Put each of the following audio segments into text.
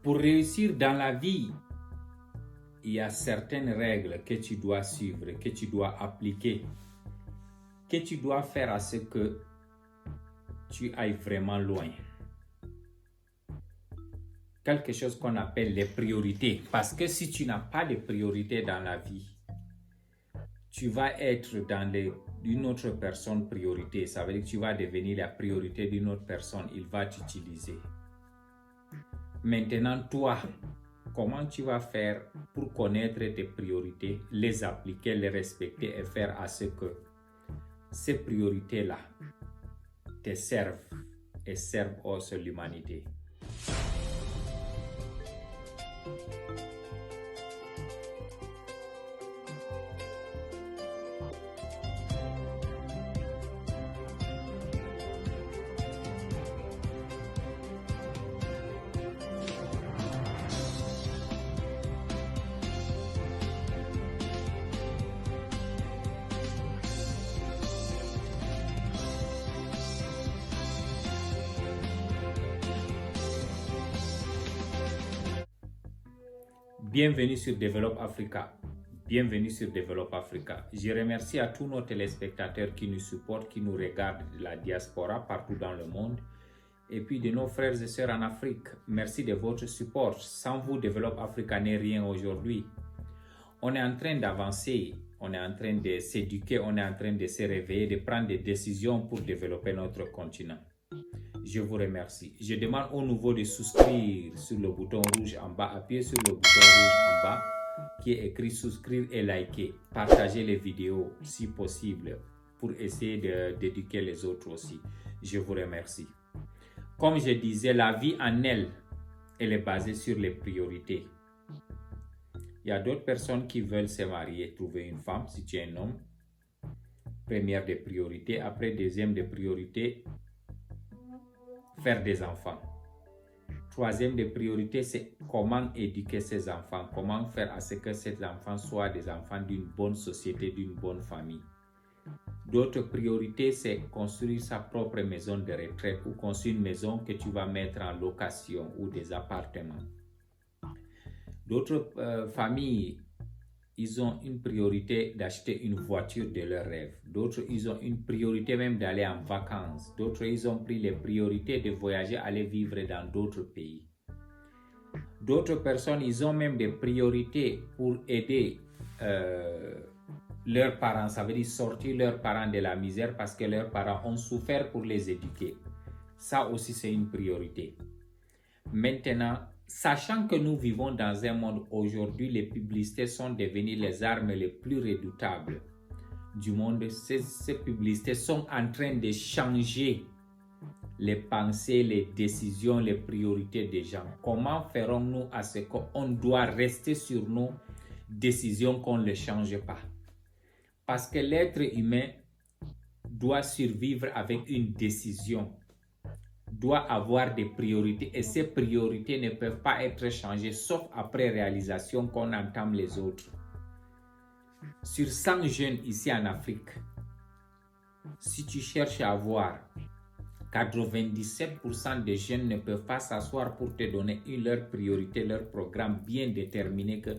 Pour réussir dans la vie, il y a certaines règles que tu dois suivre, que tu dois appliquer, que tu dois faire à ce que tu ailles vraiment loin. Quelque chose qu'on appelle les priorités. Parce que si tu n'as pas de priorités dans la vie, tu vas être dans une autre personne priorité. Ça veut dire que tu vas devenir la priorité d'une autre personne. Il va t'utiliser. Maintenant, toi, comment tu vas faire pour connaître tes priorités, les appliquer, les respecter et faire à ce que ces priorités-là te servent et servent aussi l'humanité. Bienvenue sur Develop Africa. Bienvenue sur Develop Africa. Je remercie à tous nos téléspectateurs qui nous supportent, qui nous regardent de la diaspora partout dans le monde et puis de nos frères et sœurs en Afrique. Merci de votre support. Sans vous, Develop Africa n'est rien aujourd'hui. On est en train d'avancer, on est en train de s'éduquer, on est en train de se réveiller, de prendre des décisions pour développer notre continent. Je vous remercie. Je demande aux nouveaux de souscrire sur le bouton rouge en bas. Appuyez sur le bouton rouge en bas qui est écrit souscrire et liker. Partagez les vidéos si possible pour essayer d'éduquer les autres aussi. Je vous remercie. Comme je disais, la vie en elle est basée sur les priorités. Il y a d'autres personnes qui veulent se marier, trouver une femme si tu es un homme. Première des priorités. Après, deuxième des priorités, faire des enfants. Troisième des priorités, c'est comment éduquer ces enfants, comment faire à ce que ces enfants soient des enfants d'une bonne société, d'une bonne famille. D'autres priorités, c'est construire sa propre maison de retraite ou construire une maison que tu vas mettre en location ou des appartements. D'autres familles, ils ont une priorité d'acheter une voiture de leur rêve. D'autres, ils ont une priorité même d'aller en vacances. D'autres, ils ont pris les priorités de voyager, aller vivre dans d'autres pays. D'autres personnes, ils ont même des priorités pour aider leurs parents. Ça veut dire sortir leurs parents de la misère parce que leurs parents ont souffert pour les éduquer. Ça aussi, c'est une priorité. Maintenant, sachant que nous vivons dans un monde aujourd'hui, les publicités sont devenues les armes les plus redoutables du monde. Ces publicités sont en train de changer les pensées, les décisions, les priorités des gens. Comment ferons-nous à ce qu'on doit rester sur nos décisions, qu'on ne les change pas? Parce que l'être humain doit survivre avec une décision, doit avoir des priorités et ces priorités ne peuvent pas être changées sauf après réalisation qu'on entame les autres. Sur 100 jeunes ici en Afrique, si tu cherches à voir, 97% des jeunes ne peuvent pas s'asseoir pour te donner leur priorité, leur programme bien déterminé que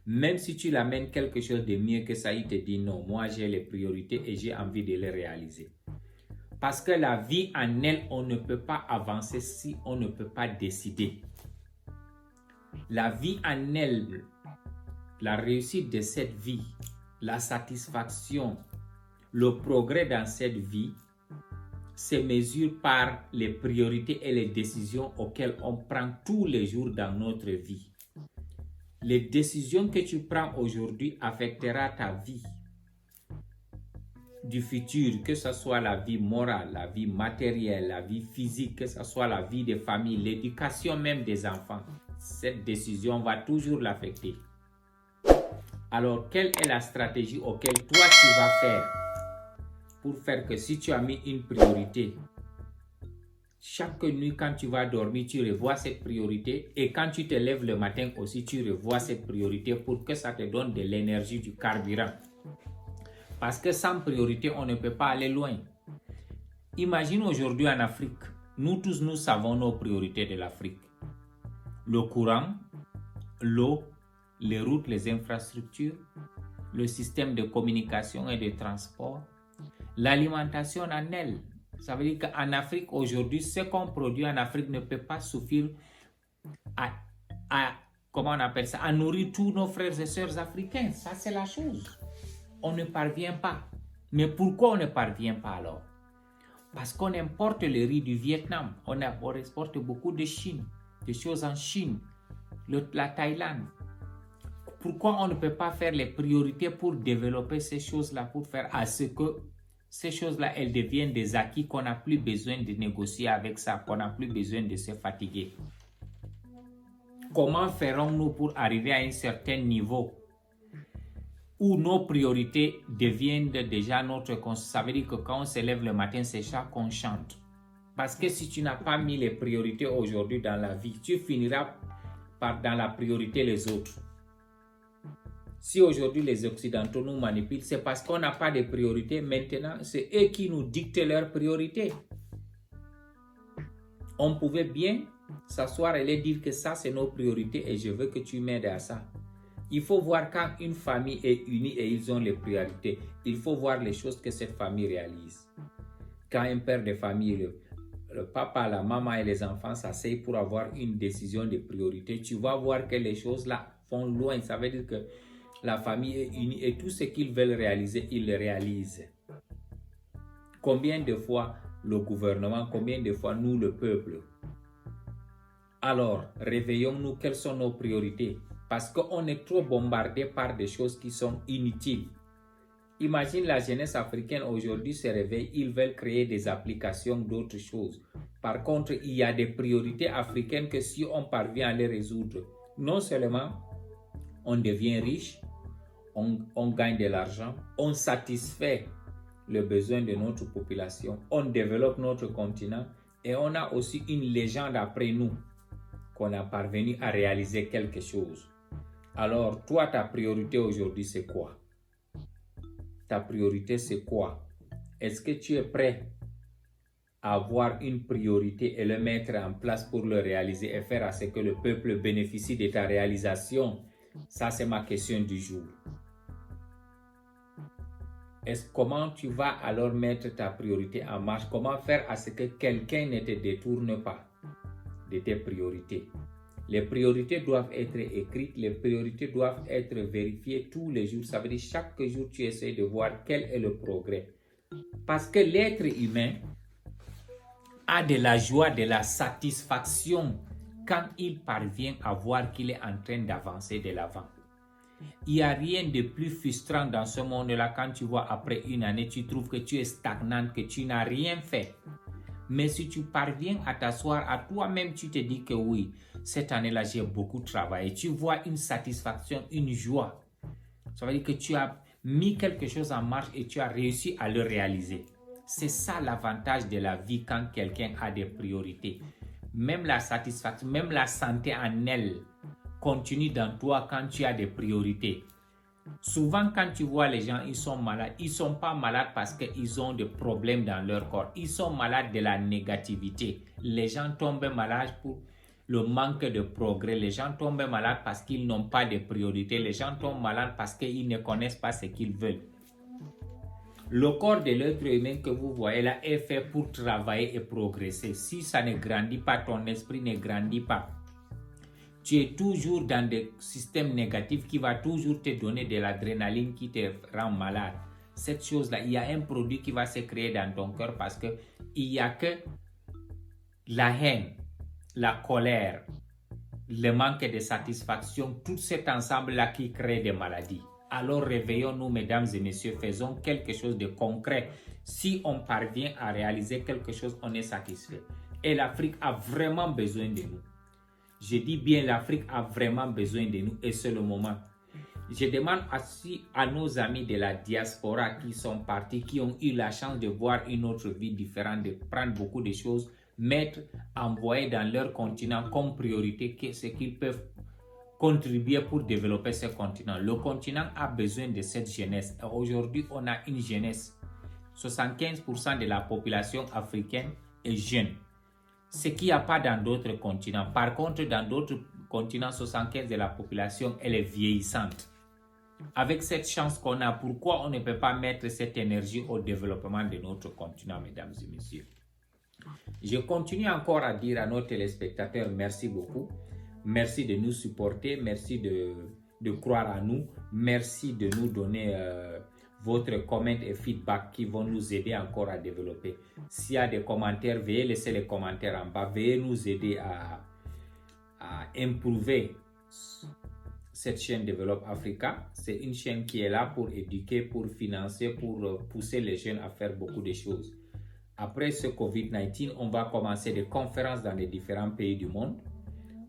même si tu l'amènes quelque chose de mieux que ça, il te dit non, moi j'ai les priorités et j'ai envie de les réaliser. Parce que la vie en elle, on ne peut pas avancer si on ne peut pas décider. La vie en elle, la réussite de cette vie, la satisfaction, le progrès dans cette vie se mesure par les priorités et les décisions auxquelles on prend tous les jours dans notre vie. Les décisions que tu prends aujourd'hui affecteront ta vie du futur, que ce soit la vie morale, la vie matérielle, la vie physique, que ce soit la vie des familles, l'éducation même des enfants. Cette décision va toujours l'affecter. Alors, quelle est la stratégie auquel toi tu vas faire pour faire que si tu as mis une priorité, chaque nuit quand tu vas dormir, tu revois cette priorité et quand tu te lèves le matin aussi, tu revois cette priorité pour que ça te donne de l'énergie, du carburant. Parce que sans priorité, on ne peut pas aller loin. Imagine aujourd'hui en Afrique, nous tous, nous savons nos priorités de l'Afrique. le courant, l'eau, les routes, les infrastructures, le système de communication et de transport, l'alimentation en elle. Ça veut dire qu'en Afrique aujourd'hui, ce qu'on produit en Afrique ne peut pas suffire comment on appelle ça, à nourrir tous nos frères et sœurs africains. Ça, c'est la chose. On ne parvient pas. Mais pourquoi on ne parvient pas alors? Parce qu'on importe le riz du Vietnam. On exporte beaucoup de Chine, des choses en Chine, la Thaïlande. Pourquoi on ne peut pas faire les priorités pour développer ces choses-là, pour faire à ce que ces choses-là, elles deviennent des acquis qu'on n'a plus besoin de négocier avec ça, qu'on n'a plus besoin de se fatiguer. Comment ferons-nous pour arriver à un certain niveau où nos priorités deviennent déjà notre conscience? Ça veut dire que quand on se lève le matin, c'est ça qu'on chante. Parce que si tu n'as pas mis les priorités aujourd'hui dans la vie, tu finiras par dans la priorité les autres. Si aujourd'hui les Occidentaux nous manipulent, c'est parce qu'on n'a pas de priorité. Maintenant, c'est eux qui nous dictent leurs priorités. On pouvait bien s'asseoir et leur dire que ça, c'est nos priorités et je veux que tu m'aides à ça. Il faut voir quand une famille est unie et ils ont les priorités. Il faut voir les choses que cette famille réalise. Quand un père de famille, le papa, la maman et les enfants s'asseyent pour avoir une décision de priorité, tu vas voir que les choses là vont loin. Ça veut dire que la famille est unie et tout ce qu'ils veulent réaliser, ils le réalisent. Combien de fois le gouvernement, combien de fois nous, le peuple? Alors, réveillons-nous, quelles sont nos priorités? Parce qu'on est trop bombardé par des choses qui sont inutiles. Imagine la jeunesse africaine aujourd'hui se réveille, ils veulent créer des applications d'autres choses. Par contre, il y a des priorités africaines que si on parvient à les résoudre, non seulement on devient riche, on gagne de l'argent, on satisfait le besoin de notre population, on développe notre continent et on a aussi une légende après nous qu'on a parvenu à réaliser quelque chose. Alors, toi, ta priorité aujourd'hui, c'est quoi? Ta priorité, c'est quoi? Est-ce que tu es prêt à avoir une priorité et le mettre en place pour le réaliser et faire à ce que le peuple bénéficie de ta réalisation? Ça, c'est ma question du jour. Comment tu vas alors mettre ta priorité en marche? Comment faire à ce que quelqu'un ne te détourne pas de tes priorités? Les priorités doivent être écrites, les priorités doivent être vérifiées tous les jours. Ça veut dire chaque jour, tu essaies de voir quel est le progrès. Parce que l'être humain a de la joie, de la satisfaction quand il parvient à voir qu'il est en train d'avancer de l'avant. Il n'y a rien de plus frustrant dans ce monde-là quand tu vois après une année, tu trouves que tu es stagnante, que tu n'as rien fait. Mais si tu parviens à t'asseoir à toi-même, tu te dis que oui, cette année-là, j'ai beaucoup travaillé. Tu vois une satisfaction, une joie. Ça veut dire que tu as mis quelque chose en marche et tu as réussi à le réaliser. C'est ça l'avantage de la vie quand quelqu'un a des priorités. Même la satisfaction, même la santé en elle continue dans toi quand tu as des priorités. Souvent, quand tu vois les gens, ils sont malades. Ils ne sont pas malades parce qu'ils ont des problèmes dans leur corps. Ils sont malades de la négativité. Les gens tombent malades pour le manque de progrès. Les gens tombent malades parce qu'ils n'ont pas de priorité. Les gens tombent malades parce qu'ils ne connaissent pas ce qu'ils veulent. Le corps de l'être humain que vous voyez là est fait pour travailler et progresser. Si ça ne grandit pas, ton esprit ne grandit pas. Tu es toujours dans des systèmes négatifs qui va toujours te donner de l'adrénaline qui te rend malade. Cette chose-là, il y a un produit qui va se créer dans ton cœur parce qu'il n'y a que la haine, la colère, le manque de satisfaction, tout cet ensemble-là qui crée des maladies. Alors réveillons-nous, mesdames et messieurs, faisons quelque chose de concret. Si on parvient à réaliser quelque chose, on est satisfait. Et l'Afrique a vraiment besoin de nous. Je dis bien, l'Afrique a vraiment besoin de nous et c'est le moment. Je demande aussi à nos amis de la diaspora qui sont partis, qui ont eu la chance de voir une autre vie différente, de prendre beaucoup de choses, envoyer dans leur continent comme priorité ce qu'ils peuvent contribuer pour développer ce continent. Le continent a besoin de cette jeunesse. Aujourd'hui, on a une jeunesse. 75% de la population africaine est jeune. Ce qu'il n'y a pas dans d'autres continents. Par contre, dans d'autres continent 75 de la population, elle est vieillissante. Avec cette chance qu'on a, pourquoi on ne peut pas mettre cette énergie au développement de notre continent, mesdames et messieurs? Je continue encore à dire à nos téléspectateurs merci beaucoup. Merci de nous supporter, merci de croire à nous, merci de nous donner votre comment et feedback qui vont nous aider encore à développer. S'il y a des commentaires, veuillez laisser les commentaires en bas, veuillez nous aider à improver cette chaîne Develop Africa. C'est une chaîne qui est là pour éduquer, pour financer, pour pousser les jeunes à faire beaucoup de choses. Après ce Covid-19, on va commencer des conférences dans les différents pays du monde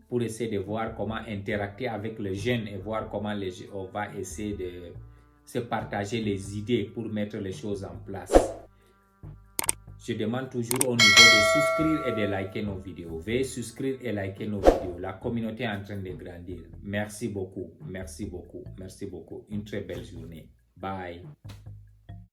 pour essayer de voir comment interagir avec les jeunes et voir comment on va essayer de se partager les idées pour mettre les choses en place. Je demande toujours au niveau de souscrire et de liker nos vidéos. Veuillez souscrire et liker nos vidéos. La communauté est en train de grandir. Merci beaucoup, merci beaucoup, merci beaucoup. Une très belle journée. Bye.